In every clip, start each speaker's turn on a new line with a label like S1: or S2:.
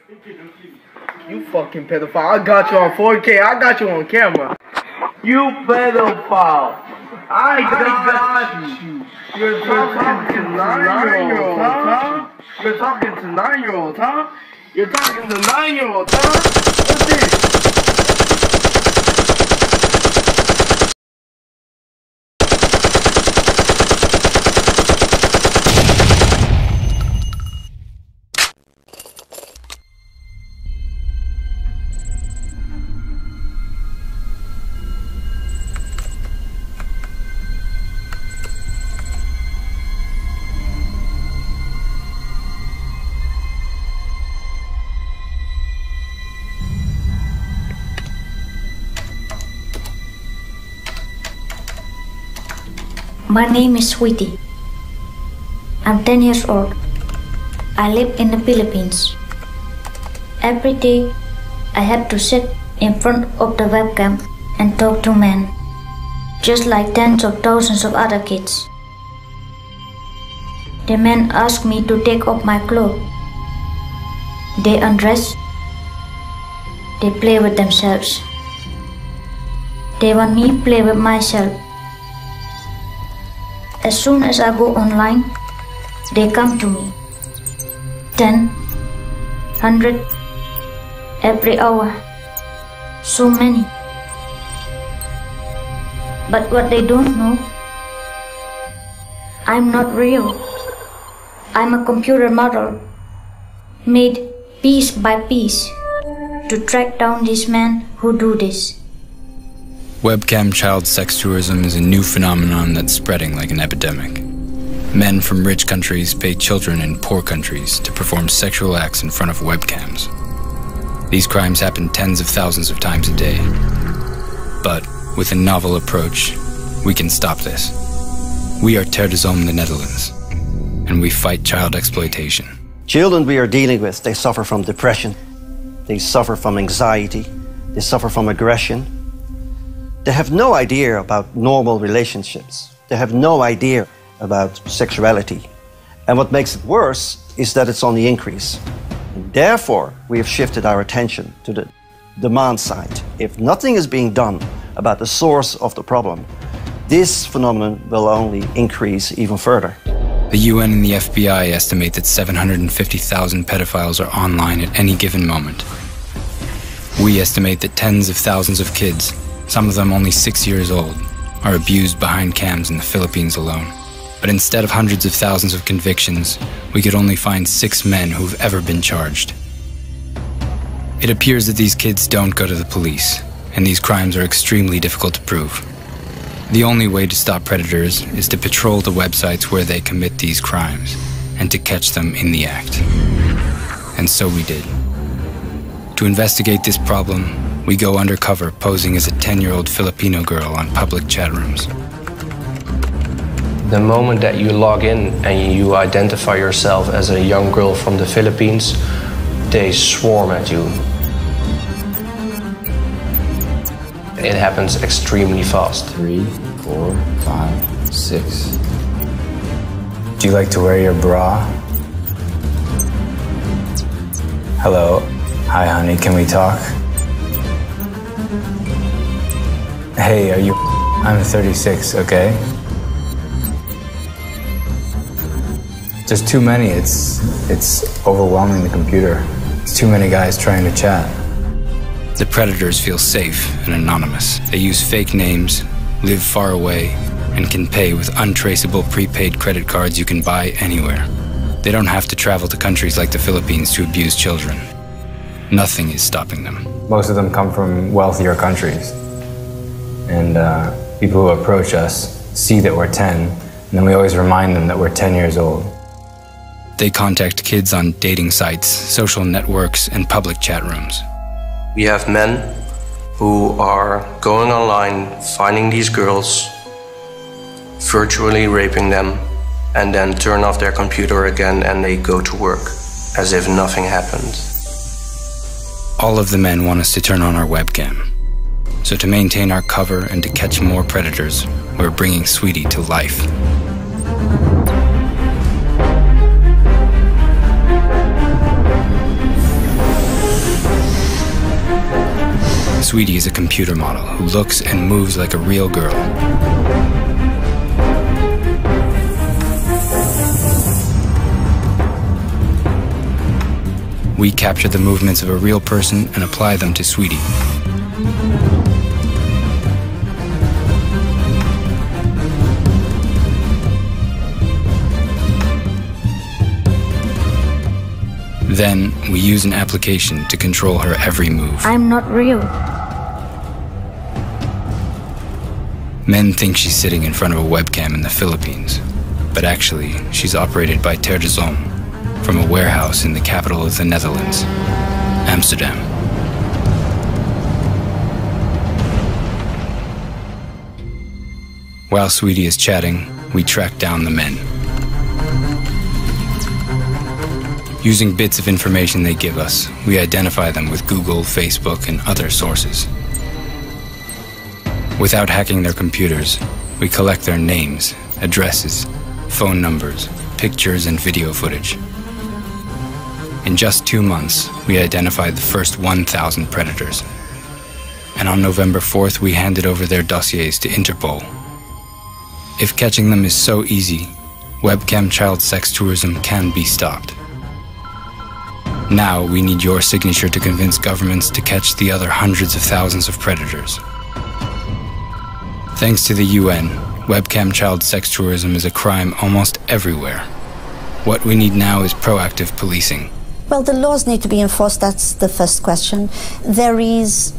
S1: You fucking pedophile. I got you on 4K. I got you on camera. You pedophile. I got you. You're talking to 9-year-olds, huh? You're talking to 9-year-olds, huh? You're talking to 9-year-olds, huh? What's this?
S2: My name is Sweetie. I'm 10 years old. I live in the Philippines. Every day, I have to sit in front of the webcam and talk to men, just like tens of thousands of other kids. The men ask me to take off my clothes. They undress. They play with themselves. They want me to play with myself. As soon as I go online, they come to me. 10, 100, every hour. So many. But what they don't know, I'm not real. I'm a computer model, made piece by piece to track down these men who do this.
S3: Webcam child sex tourism is a new phenomenon that's spreading like an epidemic. Men from rich countries pay children in poor countries to perform sexual acts in front of webcams. These crimes happen tens of thousands of times a day. But with a novel approach, we can stop this. We are Ter de Zom, the Netherlands, and we fight child exploitation.
S4: Children we are dealing with, they suffer from depression, they suffer from anxiety, they suffer from aggression. They have no idea about normal relationships. They have no idea about sexuality. And what makes it worse is that it's on the increase. And therefore, we have shifted our attention to the demand side. If nothing is being done about the source of the problem, this phenomenon will only increase even further.
S3: The UN and the FBI estimate that 750,000 pedophiles are online at any given moment. We estimate that tens of thousands of kids, some of them only 6 years old, are abused behind cams in the Philippines alone. But instead of hundreds of thousands of convictions, we could only find 6 men who've ever been charged. It appears that these kids don't go to the police, and these crimes are extremely difficult to prove. The only way to stop predators is to patrol the websites where they commit these crimes, and to catch them in the act. And so we did. To investigate this problem, we go undercover posing as a 10-year-old Filipino girl on public chat rooms.
S5: The moment that you log in and you identify yourself as a young girl from the Philippines, they swarm at you. It happens extremely fast.
S3: 3, 4, 5, 6. Do you like to wear your bra? Hello. Hi, honey, can we talk? Hey, are you... I'm 36, okay? There's too many. It's overwhelming the computer. It's too many guys trying to chat. The predators feel safe and anonymous. They use fake names, live far away, and can pay with untraceable prepaid credit cards you can buy anywhere. They don't have to travel to countries like the Philippines to abuse children. Nothing is stopping them. Most of them come from wealthier countries. And people who approach us see that we're 10, and then we always remind them that we're 10 years old. They contact kids on dating sites, social networks, and public chat rooms.
S5: We have men who are going online, finding these girls, virtually raping them, and then turn off their computer again and they go to work as if nothing happened.
S3: All of the men want us to turn on our webcam. So to maintain our cover and to catch more predators, we're bringing Sweetie to life. Sweetie is a computer model who looks and moves like a real girl. We capture the movements of a real person and apply them to Sweetie. Then, we use an application to control her every move.
S2: I'm not real.
S3: Men think she's sitting in front of a webcam in the Philippines, but actually, she's operated by Ter de Zon from a warehouse in the capital of the Netherlands, Amsterdam. While Sweetie is chatting, we track down the men. Using bits of information they give us, we identify them with Google, Facebook, and other sources. Without hacking their computers, we collect their names, addresses, phone numbers, pictures, and video footage. In just 2 months, we identified the first 1,000 predators. And on November 4th, we handed over their dossiers to Interpol. If catching them is so easy, webcam child sex tourism can be stopped. Now we need your signature to convince governments to catch the other hundreds of thousands of predators. Thanks to the UN, webcam child sex tourism is a crime almost everywhere. What we need now is proactive policing.
S6: Well, the laws need to be enforced, that's the first question. There is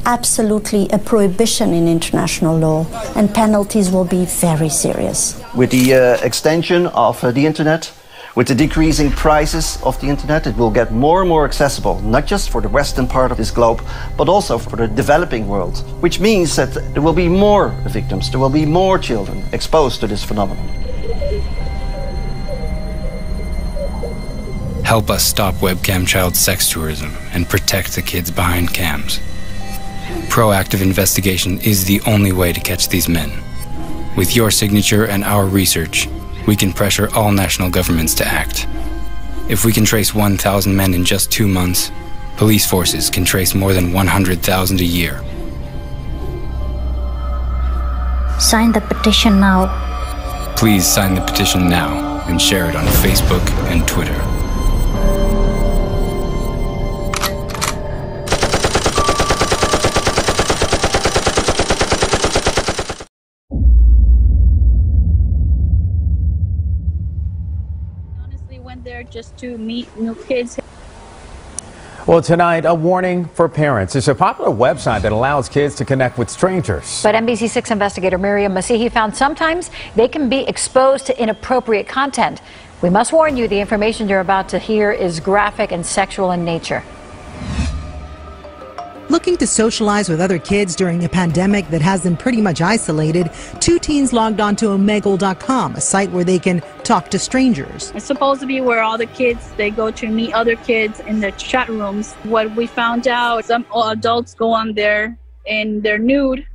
S6: absolutely a prohibition in international law, and penalties will be very serious.
S4: With the extension of the internet, with the decreasing prices of the internet, it will get more and more accessible, not just for the western part of this globe, but also for the developing world, which means that there will be more victims, there will be more children exposed to this phenomenon.
S3: Help us stop webcam child sex tourism and protect the kids behind cams. Proactive investigation is the only way to catch these men. With your signature and our research, we can pressure all national governments to act. If we can trace 1,000 men in just 2 months, police forces can trace more than 100,000 a year.
S2: Sign the petition now.
S3: Please sign the petition now and share it on Facebook and Twitter.
S7: There just to meet new kids.
S8: Well, tonight, a warning for parents. It's a popular website that allows kids to connect with strangers.
S9: But NBC6 investigator Miriam Masihi found sometimes they can be exposed to inappropriate content. We must warn you, the information you're about to hear is graphic and sexual in nature.
S10: Looking to socialize with other kids during a pandemic that has them pretty much isolated, 2 teens logged on to Omegle.com, a site where they can talk to strangers.
S7: It's supposed to be where all the kids, they go to meet other kids in their chat rooms. What we found out, some adults go on there and they're nude,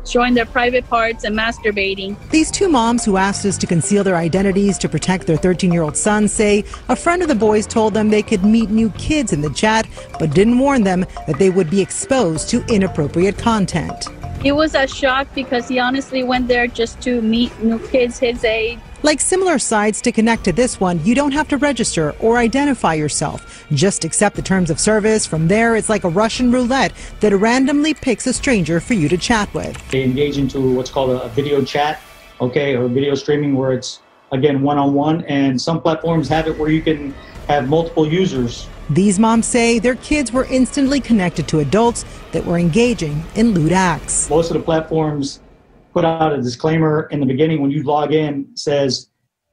S7: showing their private parts and masturbating.
S10: These 2 moms who asked us to conceal their identities to protect their 13-year-old son say a friend of the boys told them they could meet new kids in the chat, but didn't warn them that they would be exposed to inappropriate content.
S7: He was a shock because he honestly went there just to meet new kids his age.
S10: Like similar sites, to connect to this one, you don't have to register or identify yourself. Just accept the terms of service. From there, it's like a Russian roulette that randomly picks a stranger for you to chat with.
S11: They engage into what's called a video chat, okay, or video streaming, where it's, again, one-on-one, and some platforms have it where you can have multiple users.
S10: These moms say their kids were instantly connected to adults that were engaging in lewd acts.
S11: Most of the platforms put out a disclaimer in the beginning when you log in, says,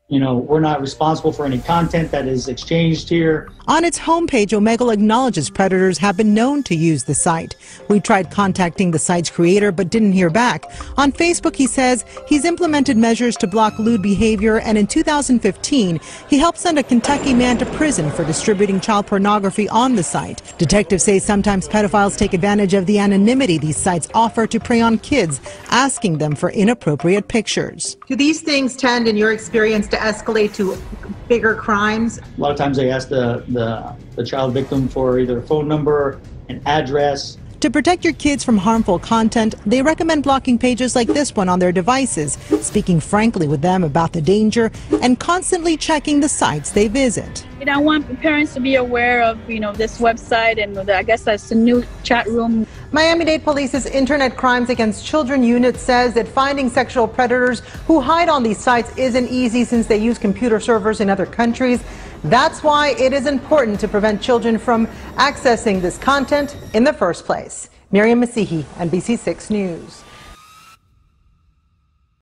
S11: you know, we're not responsible for any content that is exchanged here.
S10: On its homepage, Omegle acknowledges predators have been known to use the site. We tried contacting the site's creator but didn't hear back. On Facebook, he says he's implemented measures to block lewd behavior, and in 2015, he helped send a Kentucky man to prison for distributing child pornography on the site. Detectives say sometimes pedophiles take advantage of the anonymity these sites offer to prey on kids, asking them for inappropriate pictures.
S12: Do these things tend, in your experience, to escalate to bigger crimes?
S11: A lot of times they ask the child victim for either a phone number, an address.
S10: To protect your kids from harmful content, they recommend blocking pages like this one on their devices, speaking frankly with them about the danger, and constantly checking the sites they visit.
S7: I want parents to be aware of, this website, and I guess that's the new chat room.
S10: Miami-Dade Police's Internet Crimes Against Children unit says that finding sexual predators who hide on these sites isn't easy since they use computer servers in other countries. That's why it is important to prevent children from accessing this content in the first place. Miriam Masihi, NBC6 News.